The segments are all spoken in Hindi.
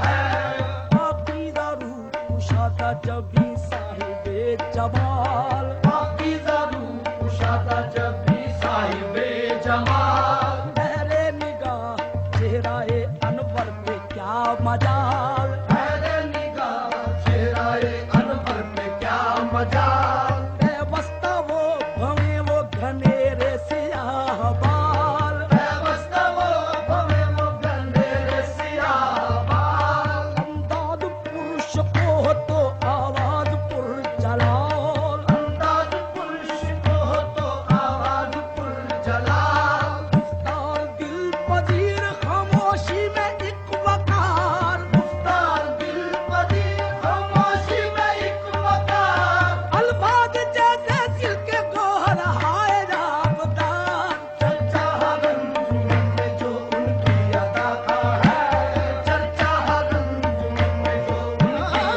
है। पाकीज़ा रूह कुशादा जब भी साहिबे जमाल, पाकीज़ा रूह कुशादा जब भी साहिबे जमाल। पहले निगाह चेहराए अनवर पे क्या मजाल, पहले निगाह चेहराए अनवर पे क्या मजाल। बेवस्ता वो भवे वो घनेरे सियाह बाल, बेवस्ता वो भवे वो घनेरे सियाह बाल। अंदाज पुरुष को हो तो आवाज पुरजलाल, अंदाज पुरुष को हो तो आवाज पुरजलाल। गुफ्तार दिल पजीर खामोशी में एक वकार, गुफ्तार दिल पजीर खामोशी में एक वकार। अल्फाज जैसे सिल्के गोहर हाय राबदार। चर्चा रंजुमन में जो उनकी अदा का है, चर्चा रंजुमन में जो उनकी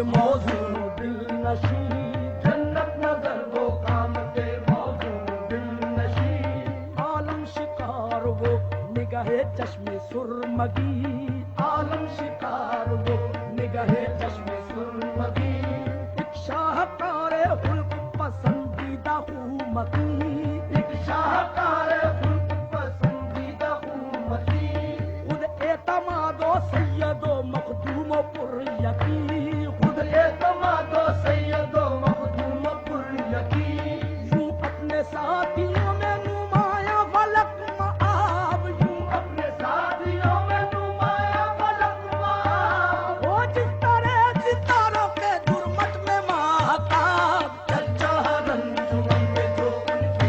मौजू दिल नशी, जन्नत नजर वो कामते मौजू दिल नशी। आलम शिकार वो निगाहे चश्मे सुरमगी, आलम शिकार वो निगाहे चश्मे सुरमगी। एक शाहकार हुल्क पसंदीदा हुमती, एक शाहकार हुल्क पसंदीदा हुमती। खुद एतमादो सैयदो मखदूमो पुरयकी, एतमादो सैयदो मखदूम पुरयकी। यूं अपने साथियों में नुमाया फलक मआब, यूं अपने साथियों में नुमाया फलक मआब। वो जिस तरह सितारों के दुर्मत में महताब। चर्चा रंजुमन में जो उनकी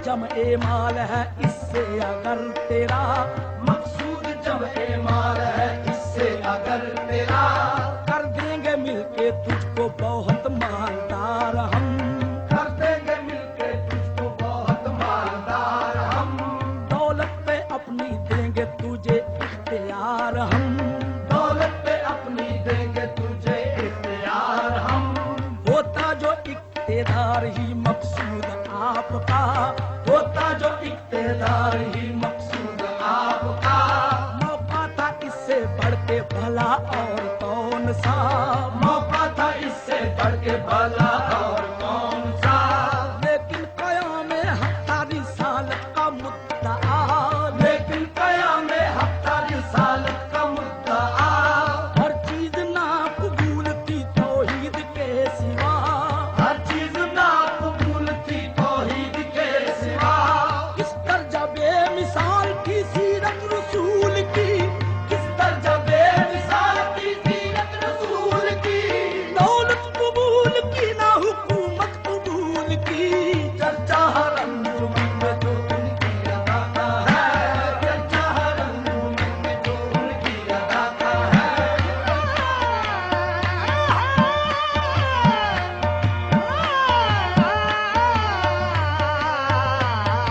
जमे माल है इससे अगर तेरा, मकसूद जमे माल है इससे अगर तेरा, कर देंगे मिलके तुझको बहुत मालदार हम, कर देंगे मिलके तुझको बहुत मालदार हम, दौलत पे अपनी देंगे तुझे इख्तियार हम, दौलत पे अपनी देंगे तुझे इख्तियार हम, होता जो इख्तियार ही मकसूद आपका, होता जो इख्तियार ही मकसूद आपका, मौका था इससे बढ़ के भला और कौन सा, मौका था इससे बढ़ के भला और कौन सा, लेकिन कयामे हफ्ता रिसालत का मुद्दा, लेकिन कयामे हफ्ता रिसालत का मुद्दा, हर चीज ना कबूल थी तौहीद के सिवा, हर चीज ना कबूल थी तौहीद के सिवा, किस दर्जा बेमिसाल की सीरत रसूल की, किस दर्जा बेमिसाल की सीरत रसूल की, दौलत कबूल की ना हुकूमत कबूल की, चर्चा हर अंजुमन में जो उनकी अदा का है, चर्चा हर अंजुमन में जो उनकी अदा का है,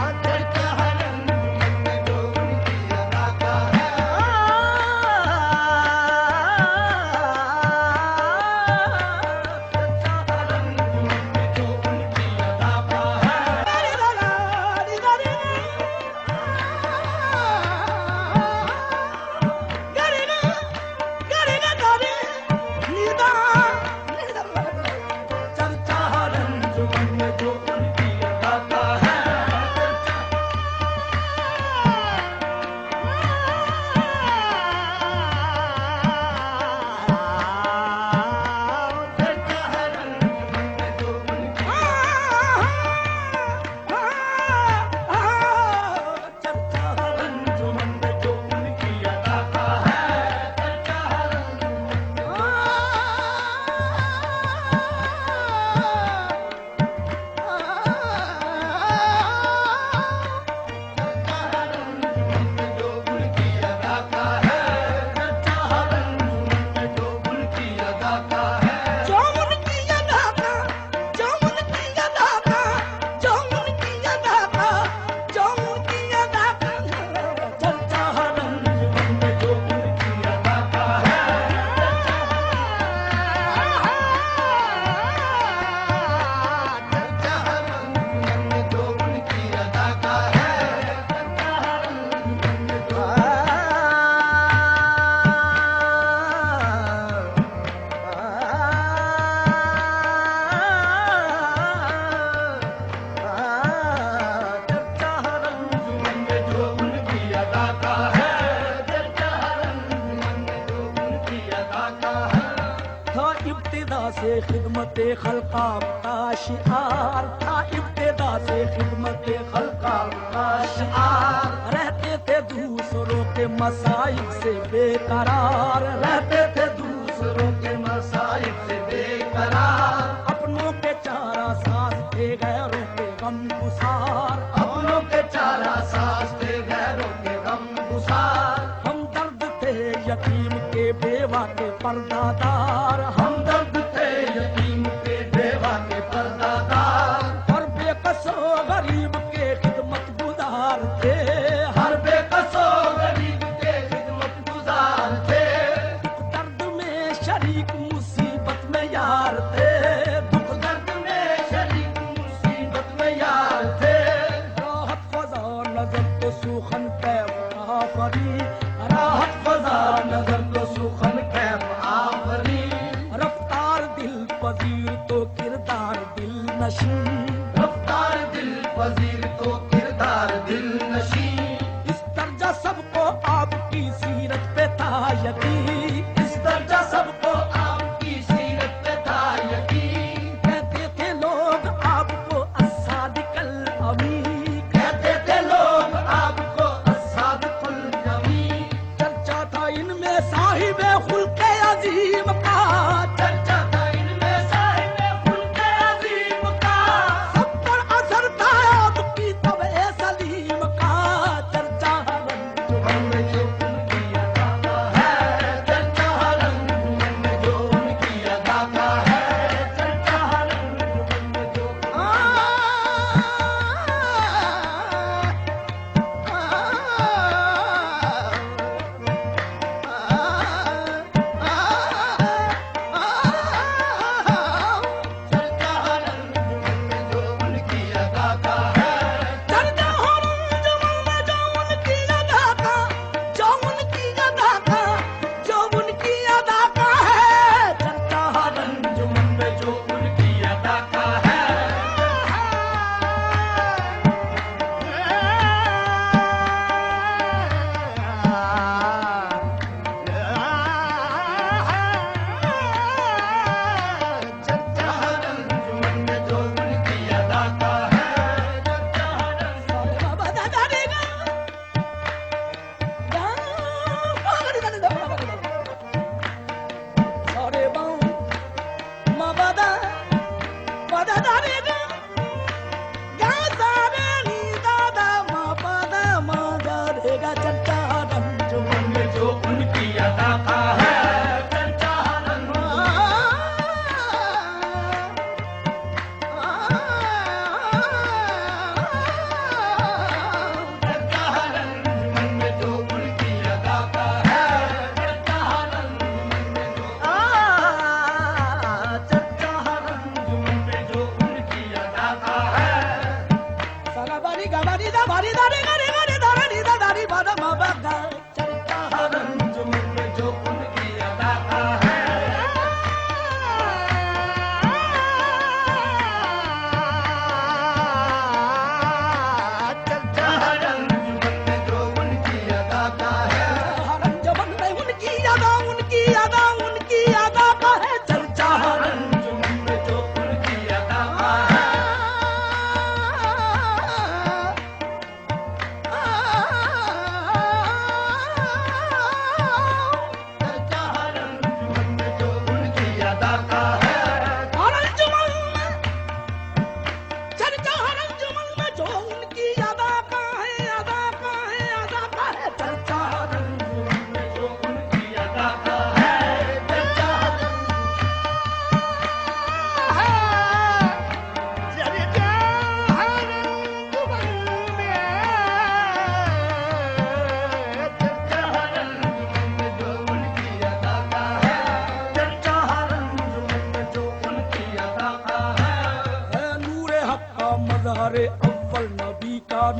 चर्चा हर अंजुमन में जो उनकी अदा का है, चर्चा हर अंजुमन में जो उनकी अदा का है, चर्चा हर अंजुमन में जो उनकी अदा का है, चर्चा हर अंजुमन में जो उनकी चर्चा हर अंजुमन में जो उनकी अदा का है, चर्चा हर अंजुमन में जो उनकी अदा का है, चर्चा हर अंजुमन में जो उनकी अदा का है, चर्चा हर अंजुमन में जो उनकी अदा का है, चर्चा हर अंजुमन में जो उनकी अदा का है, चर्चा हर अंजुमन में जो चर्चा हर अंजुमन में जो उनकी अदा का है, चर्चा हर अंजुमन में जो उनकी अदा का है, था इब्तिदा से खिदमत खल्का का शिआर, था इब्तिदा से खिदमत खल्का का शिआर, रहते थे दूसरों के मसाइब से बेकरार, रहते थे दूसरों के मसाइब से बेकरार, अपनों के चारा साथ थे गैरों के गम गुसार, अपनों के चारा सास थे गैरों के गम गुसार, हम दर्द थे यतीम के बेवा के पर्दादार, हम हमदर्द थे यतीम के बेवा के पर्दादार, और बेकसो गरीब के खिदमत गुजार थे, हर बेकसो गरीब के खिदमत गुजार थे, दुख दर्द में शरीक मुसीबत में यार थे, दुख दर्द में शरीक मुसीबत में यार थे, राहत फजा नजर तो सुखन कैब आफरी, राहत फजा नजर तो सुखन कैब आफरी, रफ्तार दिल पजीर तो किरदार दिल नशी, रफ्तार दिल पजीर तो किरदार दिल नशी,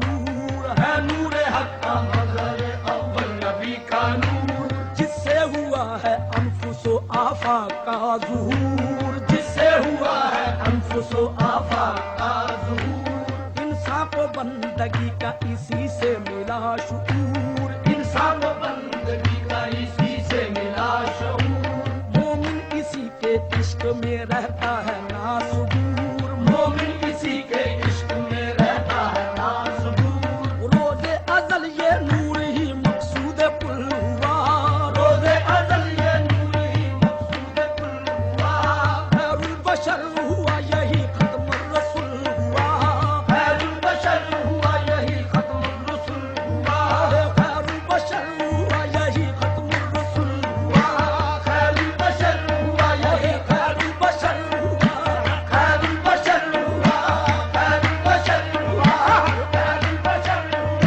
नूर है, नूर हक का मज़हर अव्वल नबी का नूर, जिससे हुआ है अनफुसो आफा का ज़ुहूर, जिससे हुआ है अनफुसो आफा का ज़ुहूर। इंसान को बंदगी का इसी से मिला शऊर, इंसान को बंदगी का इसी से मिला शऊर, मोमिन इसी के इश्क में रहता है नासबूर, मोमिन इसी के इश्क में रहता है नासबूर। रोज़े अज़ल ये नूर ही मकसूद कुल हुआ, रोज़े अज़ल ये नूर ही मक़सूद कुल हुआ, खैरुल बशर हुआ यही खत्म रसूल हुआ, खैरुल बशर हुआ यही खत्म रसूल हुआ, खैरुल बशर हुआ यही खत्म रसूल हुआ, खैरुल बशर हुआ यही खैरुल बशर हुआ, खैरुल बशर हुआ, खैरुल बशर हुआ, खैरुल बशर हुआ,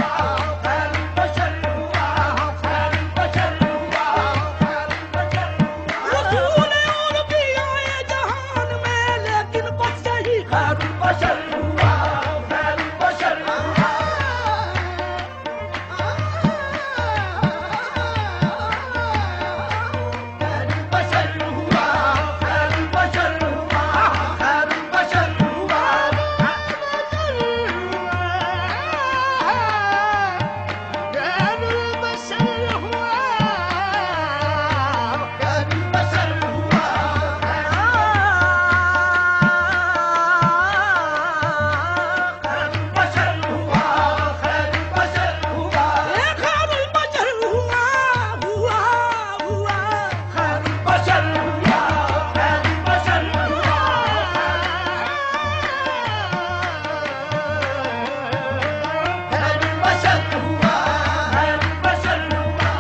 खैरुल बशर हुआ, खैरुल बशर हुआ, खैरुल बशर हुआ। रसूल और भी आए जहान में लेकिन बस यही खैरुल बशर हुआ, खैरुल बशर हुआ, खैरुल बशर हुआ, खैरुल बशर हुआ, खैरुल बशर हुआ, खैरुल बशर हुआ, खैरुल बशर हुआ, खैरुल बशर हुआ, खैरुल बशर हुआ, हुआ हुआ खैरुल बशर हुआ, खैरुल बशर हुआ, खैरुल बशर हुआ, खैरुल बशर हुआ,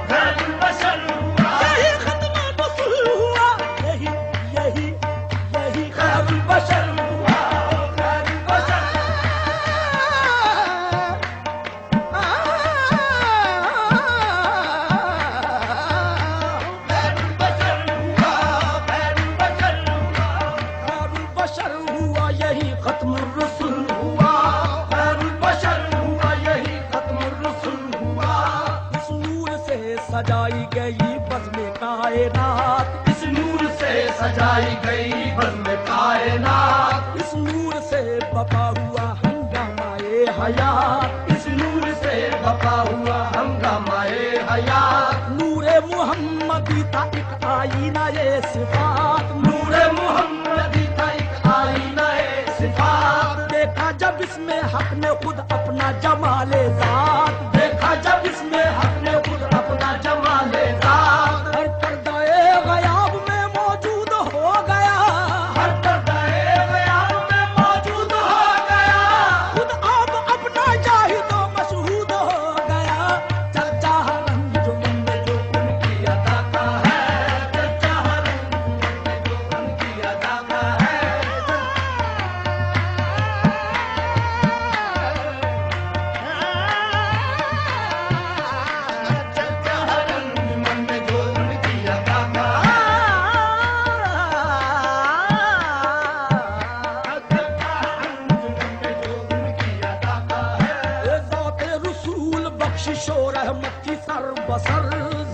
खैरुल बशर हुआ, यही खत्म रसूल हुआ, यही यही यही खैरुल बशर हुआ, खैरुल बशर खैरुल बशर हुआ, खैरुल बशर हुआ, खैरुल बशर हुआ यही खत्म रसूल हुआ, खैरुल बशर हुआ यही खत्म रसूल हुआ। इस नूर से सजाई गई बज़्म कायनात, इस नूर से सजाई गई बज़्म कायनात, इस नूर से बका हुआ हंगामाए हयात, इस नूर से बका हुआ हंगामाए हयात, नूरे मुहम्मदी था एक आईना ये सिफात, नूरे मुहम्मदी था एक आईना सिफात, देखा जब इसमें हक ने खुद अपना जमाले ज़ात, देखा जब इसमें हक ने खुद अपना जमाले ज़ात, हर पर्दाए गयाब में मौजूद हो गया, हर पर्दाए ग़याब में मौजूद हो गया, खुद आप अपना जाहिदो मशहूद हो गया, चर्चा हर अंजुमन में जो उनकी अदा का है चर्चा, हर अंजुमन में जो उनकी अदा का है चर्चा, हर अंजुमन में जो उनकी अदा का है चर्चा, हर अंजुमन में जो उनकी अदा का है। ज़ाते रसूल बख्शिश और रहमत की सर बसर,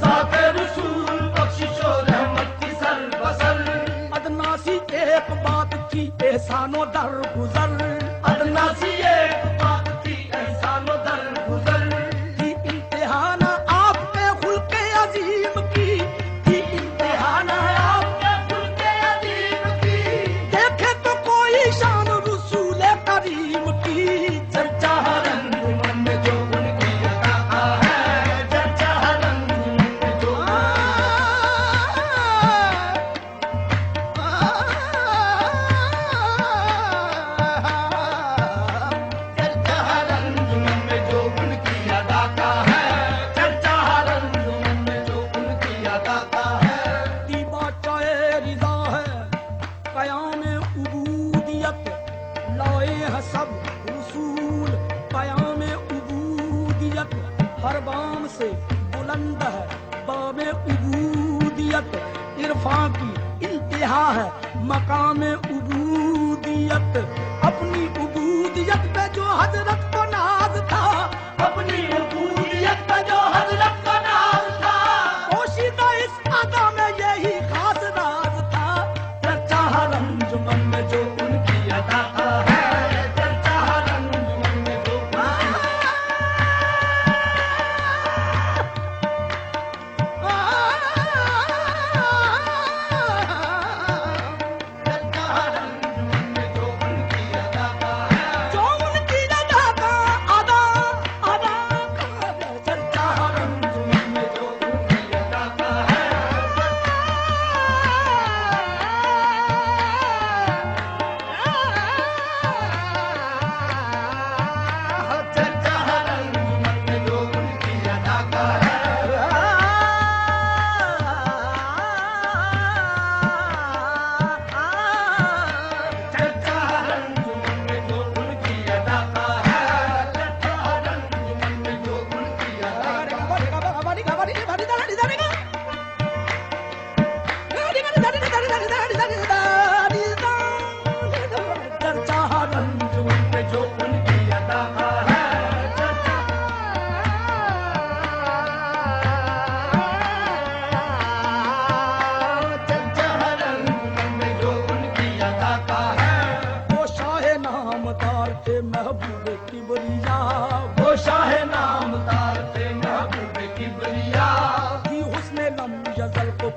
ज़ाते रसूल बख्शिश और रहमत की सर बसर, अदनासी एक बात की एहसानो दर गुजर, अदनासी एक बात की एहसानो दर गुजर, की इम्तिहाना आप पे खुल्के अजीम की इम्तिहाना आपके खुल्के अदीब की देखे तो कोई शान रसूल करीम की, चर्चा, हर अंजुमन में जो उनकी अदा का है चर्चा, हर अंजुमन में जो चर्चा, हर अंजुमन में जो उनकी अदा का है चर्चा, हर अंजुमन में जो उनकी अदा का है। दीवा चाहे रिजा है कयाम उबूदियत, लाए हैं सब रसूल कयाम उबूदियत, हर बाम से बुलंद है बाम उबूदियत, इरफा की इंतहा है मकाम उबूदियत, अपनी उबूदियत पे जो हजरत को नाज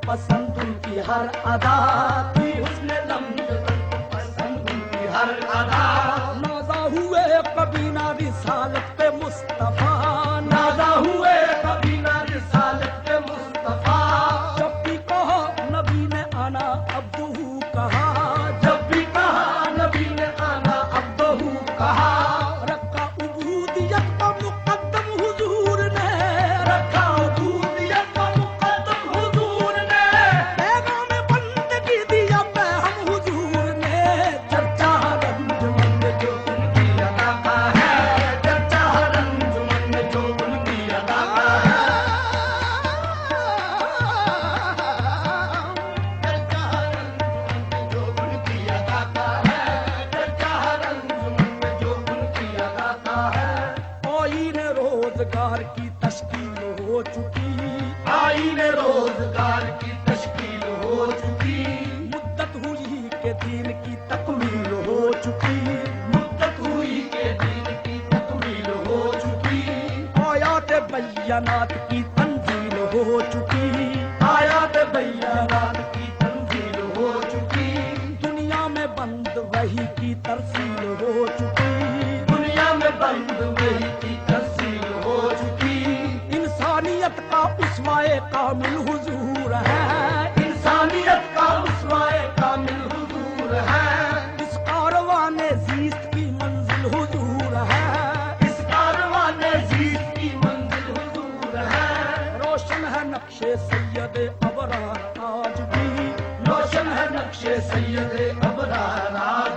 पसंद उनकी हर अदा थी हुस्न लम्ब पसंद उनकी हर अदा। नाज़ा हुए कभी ना रिसालत पे मुस्तफा, नाज़ा हुए कभी ना रिसालत पे मुस्तफा। जब भी कहा नबी ने आना अब्दुहू कहा, जब भी कहा नबी ने आना अब्दुहू कहा। रखा उबूदियत का मुकद्दम हुजूर ने, रखा उबूदियत का मुकद्दम हुजूर ने। पैगाम बंदगी दिया पैगम हुजूर ने। चर्चा हर अंजुमन में जो उनकी अदा का है, चर्चा हर अंजुमन में जो उनकी अदा का है। चर्चा हर अंजुमन में जो उनकी अदा का है, चर्चा हर अंजुमन में जो उनकी अदा का है। आईने रोजगार की तश्कील हो चुकी, आईने रोजगार की तश्कील हो चुकी। मुद्दत हुई के दीन की तकमील हो चुकी, मुद्दत हुई के दीन की तकमील हो चुकी। आयात बय्यनात की तंजील हो चुकी, आयात बय्यनात की तंजील हो चुकी। दुनिया में बंद वही की तरसील हो चुकी, दुनिया में बंद वही की तस्वीर हो चुकी। इंसानियत का उस्वाए कामिल हुजूर है, इंसानियत का उसवाए कामिल हुजूर है। इस कारवाने जीस्त की मंजिल हुजूर है। इस कारवाने जीत की मंजिल हुजूर है। रोशन है नक्शे सैयद अबरार आज भी, रोशन है नक्शे सैयद अबरार आज